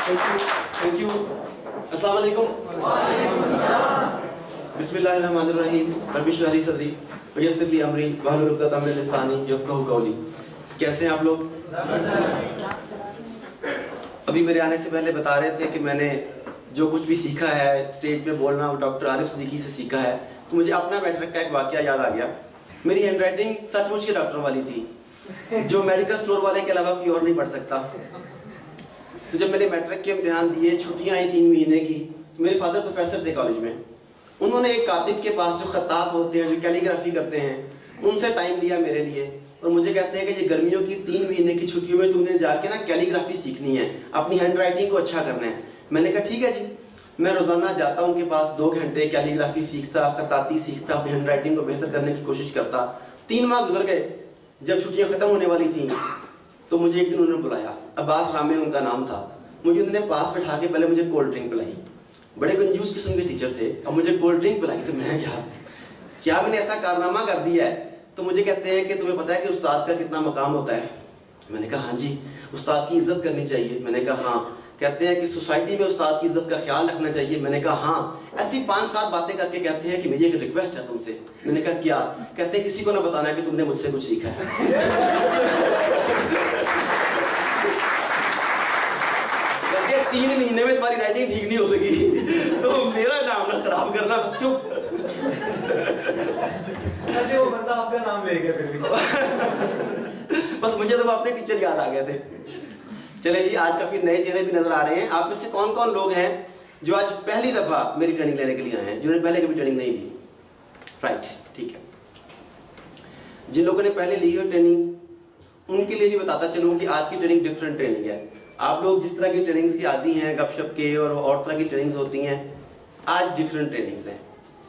Thank you. अस्सलाम वालेकुम। बिस्मिल्लाहिर्रहमानिर्रहीम। रब्बि इश्रह ली सदरी व यस्सिर ली अमरी वहलुल उक़दतम मिन लिसानी यफ़क़हू क़ौली। कैसे हैं आप लोग? अभी मेरे आने से पहले बता रहे थे कि मैंने जो कुछ भी सीखा है स्टेज पे बोलना, वो डॉक्टर आरिफ सिद्दीकी से सीखा है। तो मुझे अपना मैट्रिक का एक वाकया याद आ गया। मेरी हैंडराइटिंग सचमुच के डॉक्टरों वाली थी, जो मेडिकल स्टोर वाले के अलावा कोई और नहीं पढ़ सकता। तो जब मैंने मैट्रिक के इम्तिहान दिए, छुट्टियां आई 3 महीने की, तो मेरे फादर प्रोफेसर थे कॉलेज में। उन्होंने एक कातिब के पास जो खत्तात होते हैं, जो कैलीग्राफी करते हैं, उनसे टाइम लिया मेरे लिए और मुझे कहते हैं कि ये गर्मियों की 3 महीने की छुट्टियों में तुमने जाके ना कैलीग्राफी सीखनी है, अपनी हैंडराइटिंग को अच्छा करना है। मैंने कहा ठीक है जी। मैं रोजाना जाता उनके पास, 2 घंटे कैलीग्राफी सीखता, खत्ताती सीखता, अपनी हैंडराइटिंग को बेहतर करने की कोशिश करता। 3 माह गुजर गए। जब छुट्टियां खत्म होने वाली थी तो मुझे एक दिन उन्होंने बुलाया। अब्बास रामे उनका नाम था। मुझे उन्होंने पास बैठा के पहले मुझे कोल्ड ड्रिंक पिलाई। बड़े कंजूस किस्म के टीचर थे। अब मुझे कोल्ड ड्रिंक पिलाई तो मैं क्या मैंने ऐसा कारनामा कर दिया है? तो मुझे कहते हैं कि तुम्हें पता है कि उस्ताद का कितना मकाम होता है? मैंने कहा हाँ जी। उस्ताद की इज्जत करनी चाहिए। मैंने कहा हाँ। कहते हैं कि सोसाइटी में उस्ताद की इज्जत का ख्याल रखना चाहिए। मैंने कहा हाँ। ऐसी 5-7 बातें करके कहते हैं कि मेरी एक रिक्वेस्ट है तुमसे। मैंने कहा क्या? कहते हैं किसी को ना बताना कि तुमने मुझसे कुछ सीखा है। कहते हैं 3 महीने में तुम्हारी राइटिंग ठीक नहीं हो सकी तो मेरा नाम ना खराब करना, बच्चों। वो बंदा आपका नाम ले गया फिर भी। बस मुझे तो अपने टीचर याद आ गए थे। चले जी, आज काफी नए चेहरे भी नजर आ रहे हैं। आप में से कौन कौन लोग हैं जो आज पहली दफा मेरी ट्रेनिंग लेने के लिए आए हैं, जिन्होंने पहले कभी ट्रेनिंग नहीं दी? राइट, ठीक है। जिन लोगों ने पहले ली है ट्रेनिंग, उनके लिए भी बताता चलूं कि आज की ट्रेनिंग डिफरेंट ट्रेनिंग है। आप लोग जिस तरह की ट्रेनिंग्स की आती हैं, गपशप के और तरह की ट्रेनिंग्स होती हैं, आज डिफरेंट ट्रेनिंग्स हैं।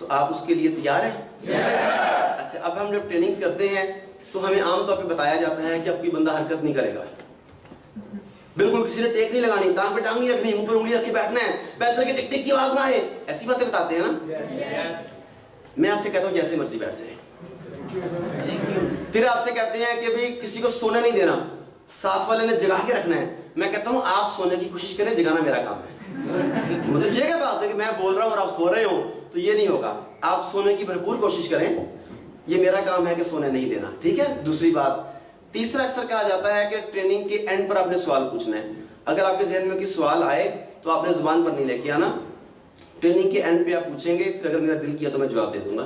तो आप उसके लिए तैयार हैं? अच्छा, अब हम जब ट्रेनिंग्स करते हैं तो हमें आमतौर पर बताया जाता है कि अब कोई बंदा हरकत नहीं करेगा, बिल्कुल किसी ने टेक नहीं लगानी, टांग पे टांग नहीं रखनी, मुंह पे उंगली रख के बैठना है, पेंसिल की टिक टिक की आवाज ना आए। ऐसी बातें बताते हैं ना। मैं आपसे कहता हूं जैसे मर्जी बैठ जाए। फिर आपसे कहते हैं कि भाई किसी को सोने नहीं देना, साथ वाले ने जगा के रखना है। मैं कहता हूं आप सोने की कोशिश करें, जगाना मेरा काम है। मतलब ये क्या बात है कि मैं बोल रहा हूं और आप सो रहे हो? तो ये नहीं होगा। आप सोने की भरपूर कोशिश करें, ये मेरा काम है कि सोने नहीं देना, ठीक है? दूसरी बात, तीसरा अक्सर कहा जाता है कि ट्रेनिंग के एंड पर आपने सवाल पूछना है। अगर आपके जहन में कोई सवाल आए तो आपने जुबान पर नहीं लेके आना, ट्रेनिंग के एंड पे आप पूछेंगे। फिर अगर मेरा दिल किया तो मैं जवाब दे दूंगा।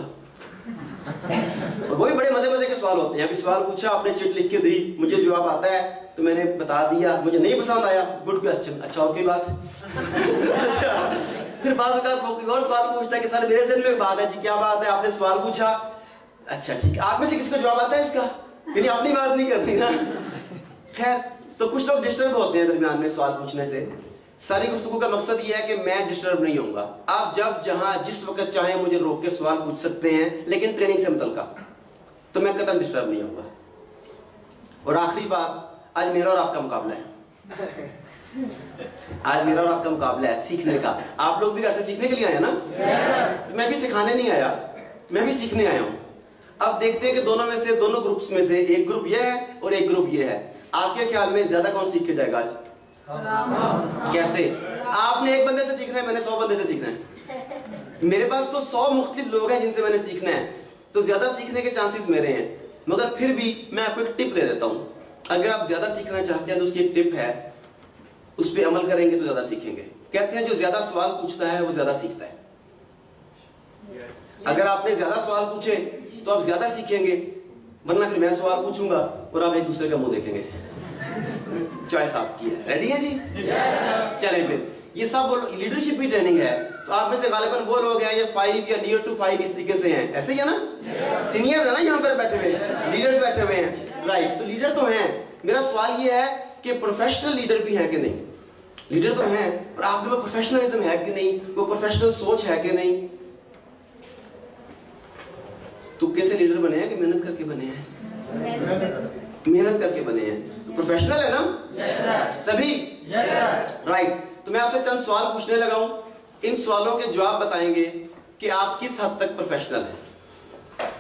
और वो भी बड़े मजे मजे के सवाल होते हैं। अभी सवाल पूछा, आपने चिट लिख के दी, मुझे जवाब आता है तो मैंने बता दिया, मुझे नहीं पसंद आया, गुड क्वेश्चन, अच्छा और कोई बात? अच्छा, फिर बाद कोई और सवाल पूछता है कि सर मेरे जहन में बात है जी, क्या बात है? आपने सवाल पूछा, अच्छा ठीक है। आप में से किसी को जवाब आता है इसका? यानी अपनी बात नहीं करनी ना। खैर, तो कुछ लोग डिस्टर्ब होते हैं दरमियान में सवाल पूछने से। सारी गुफ्तगू का मकसद यह है कि मैं डिस्टर्ब नहीं होऊंगा। आप जब जहां जिस वक्त चाहें मुझे रोक के सवाल पूछ सकते हैं, लेकिन ट्रेनिंग से मुतल्लिका, तो मैं कतई डिस्टर्ब नहीं होऊंगा। और आखिरी बात, आज मेरा और आपका मुकाबला है। आज मेरा और आपका मुकाबला है सीखने का। आप लोग भी घर से सीखने के लिए आए हैं ना? मैं भी सिखाने नहीं आया, मैं भी सीखने आया हूं। अब देखते हैं कि दोनों ग्रुप्स में से एक ग्रुप ये है और एक ग्रुप ये है। आपके ख्याल में ज्यादा कौन सीख के जाएगा आज? कैसे? आपने एक बंदे से सीखना है, मैंने 100 बंदे से सीखना है। मेरे पास तो 100 मुख्तलिफ लोग हैं जिनसे मैंने सीखना है, तो ज्यादा सीखने के चांसेस मेरे हैं। मगर फिर भी मैं आपको एक टिप दे देता हूं। अगर आप ज्यादा सीखना चाहते हैं तो उसकी एक टिप है, उस पर अमल करेंगे तो ज्यादा सीखेंगे। कहते हैं जो ज्यादा सवाल पूछता है वो ज्यादा सीखता है। अगर आपने ज्यादा सवाल पूछे तो आप ज्यादा सीखेंगे, वरना फिर मैं सवाल पूछूंगा और आप एक दूसरे का मुंह देखेंगे। चॉइस आपकी है। रेडी है जी? चलें फिर। ये सब लीडरशिप की ट्रेनिंग है। तो आप में से गालिबन वो लोग हैं ये 5 या नियर टू 5 इस तरीके से हैं, ऐसे ही है ना? सीनियर्स है ना यहाँ पर बैठे हुए, लीडर्स बैठे हुए हैं। राइट, तो लीडर तो हैं। मेरा सवाल ये है कि प्रोफेशनल लीडर भी है कि नहीं? लीडर तो हैं, और आप में वो प्रोफेशनलिज्म है कि नहीं, वो प्रोफेशनल सोच है कि नहीं? तुक्के से लीडर बने हैं कि मेहनत करके बने हैं? मेहनत करके बने हैं। तो प्रोफेशनल है ना? yes, sir. सभी? yes, sir. राइट। तो मैं आपसे चंद सवाल पूछने लगा हूं, इन सवालों के जवाब बताएंगे कि आप किस हद तक प्रोफेशनल हैं।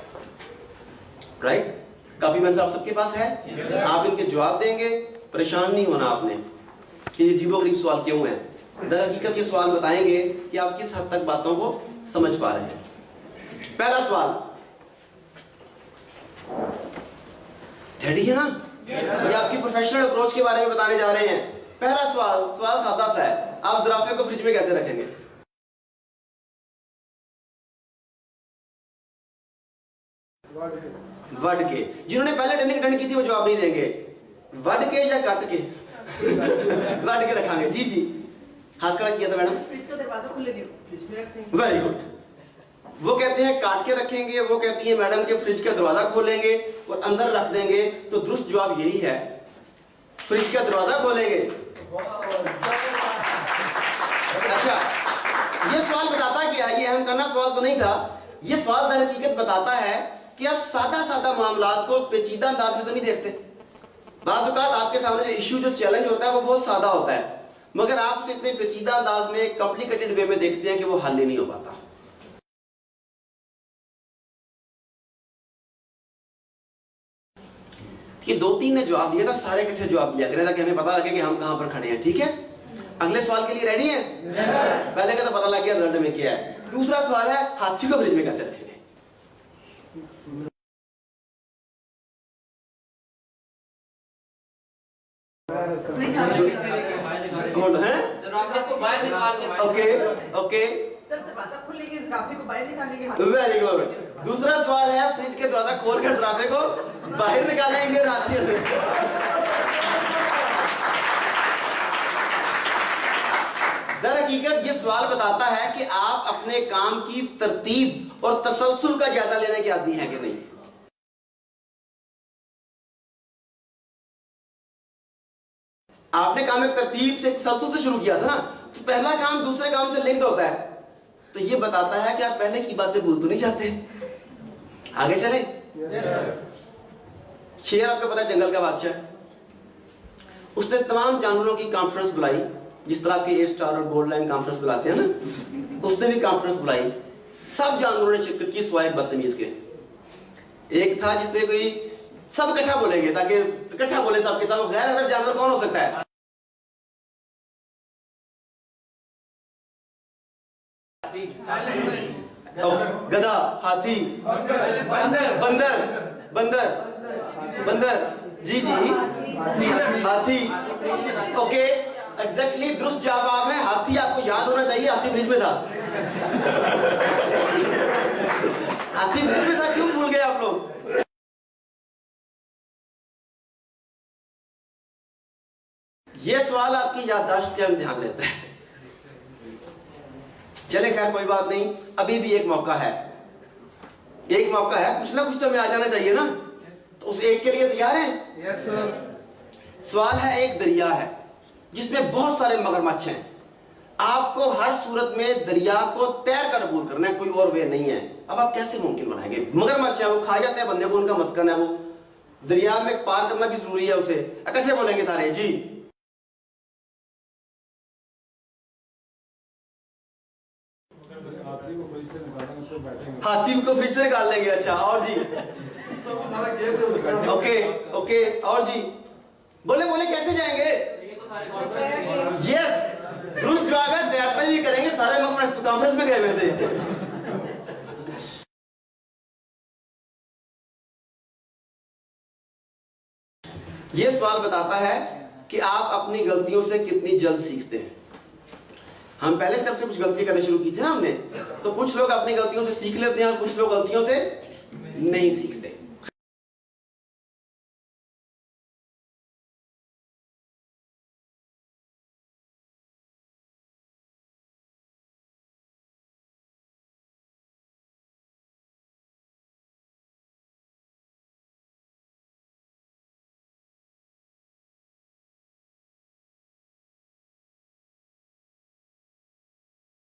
राइट? काफी मैं आप सबके पास है। आप इनके जवाब देंगे, परेशान नहीं होना आपने। कि ये अजीबोगरीब सवाल क्यों है। दर हकीकत ये सवाल बताएंगे कि आप किस हद तक बातों को समझ पा रहे हैं। पहला सवाल, रेडी है ना? ये आपकी प्रोफेशनल अप्रोच के बारे में बताने जा रहे हैं। पहला सवाल सादा सा है, आप ज़राफे को फ्रिज में कैसे रखेंगे? वड के। जिन्होंने पहले ट्रेनिंग अटेंड की थी वो जवाब नहीं देंगे। वड के या कट के? वड के रखेंगे। जी जी, हाथ खड़ा किया था मैडम। फ्रिज का दरवाजा खुले नहीं, फ्रिज में रखते हैं। Very good. वो कहते हैं काट के रखेंगे, वो कहती है मैडम के फ्रिज का दरवाजा खोलेंगे और अंदर रख देंगे। तो दुरुस्त जवाब यही है, फ्रिज का दरवाजा खोलेंगे। अच्छा, ये सवाल बताता क्या है? ये अहम करना सवाल तो नहीं था। ये सवाल दर हकीकत बताता है कि आप सादा सादा मामलात को पेचीदा अंदाज में तो नहीं देखते। बाज़ औक़ात आपके सामने जो इश्यू, जो चैलेंज होता है वो बहुत सादा होता है, मगर आप उसे इतने पेचीदा अंदाज में, कॉम्प्लिकेटेड वे में देखते हैं कि वो हल ही नहीं हो पाता। कि 2-3 ने जवाब दिया था, सारे इकट्ठे जवाब दिया करें ताकि हमें पता लगे कि हम कहां पर खड़े हैं। ठीक है, अगले सवाल के लिए रेडी हैं? पहले का तो पता लग गया रिजल्ट में क्या है। दूसरा सवाल है, हाथी को फ्रिज में कैसे रखेंगे? गुड है। ओके ओके, सर दरवाजा खुलेंगे, ज़राफे को बाहर निकालेंगे। Very good. दूसरा सवाल है, फ्रिज के दरवाजा खोलकर ज़राफे को बाहर निकालेंगे हाथी से। दर हकीकत ये सवाल बताता है कि आप अपने काम की तरतीब और तसलसल का जायजा लेने के आदी हैं कि नहीं। आपने काम एक तरतीब से, तसलसल से शुरू किया था ना, तो पहला काम दूसरे काम से लिंक्ड होता है। तो ये बताता है कि आप पहले की बातें भूल तो नहीं जाते। आगे चले। शेर आपको पता है जंगल का बादशाह, उसने तमाम जानवरों की कॉन्फ्रेंस बुलाई, जिस तरह के 8 स्टार और गोल्ड लाइन कॉन्फ्रेंस बुलाते हैं ना, उसने भी कॉन्फ्रेंस बुलाई। सब जानवरों ने शिरकत की सिवाय बदतमीज के। एक था जिसने कोई, सब इकट्ठा बोलेंगे ताकि इकट्ठा बोले सबके सब, गैर अगर जानवर कौन हो सकता है? गधा, हाथी, बंदर, बंदर, बंदर, जी जी, हाथी। ओके, एग्जैक्टली दुरुस्त जवाब है हाथी। आपको याद होना चाहिए हाथी फ्रिज में था। हाथी फ्रिज में था, क्यों भूल गए आप लोग? ये सवाल आपकी याददाश्त का इम्तिहान लेता है। चले खैर कोई बात नहीं, अभी भी एक मौका है, एक मौका है, कुछ ना कुछ तो हमें आ जाना चाहिए ना। तो उस एक के लिए तैयार हैं? Yes sir. सवाल है, एक दरिया है जिसमें बहुत सारे मगरमच्छ हैं। आपको हर सूरत में दरिया को तैर कर अबूर करना है, कोई और वे नहीं है। अब आप कैसे मुमकिन बनाएंगे? मगरमच्छ है, वो खा जाते हैं बंदे को, उनका मस्कन है वो। दरिया में पार करना भी जरूरी है उसे। इकट्ठे बोलेंगे सारे जी। हाथी को फ्रिज से निकाल लेंगे। अच्छा, और जी? ओके ओके, और जी? बोले बोले कैसे जाएंगे? यस, दुरुस्त जवाब है, तैयार भी करेंगे। सारे कॉन्फ्रेंस में गए हुए थे। यह सवाल बताता है कि आप अपनी गलतियों से कितनी जल्द सीखते हैं। हम पहले स्टेप से कुछ गलती करनी शुरू की थी ना हमने, तो कुछ लोग अपनी गलतियों से सीख लेते हैं और कुछ लोग गलतियों से नहीं सीखते।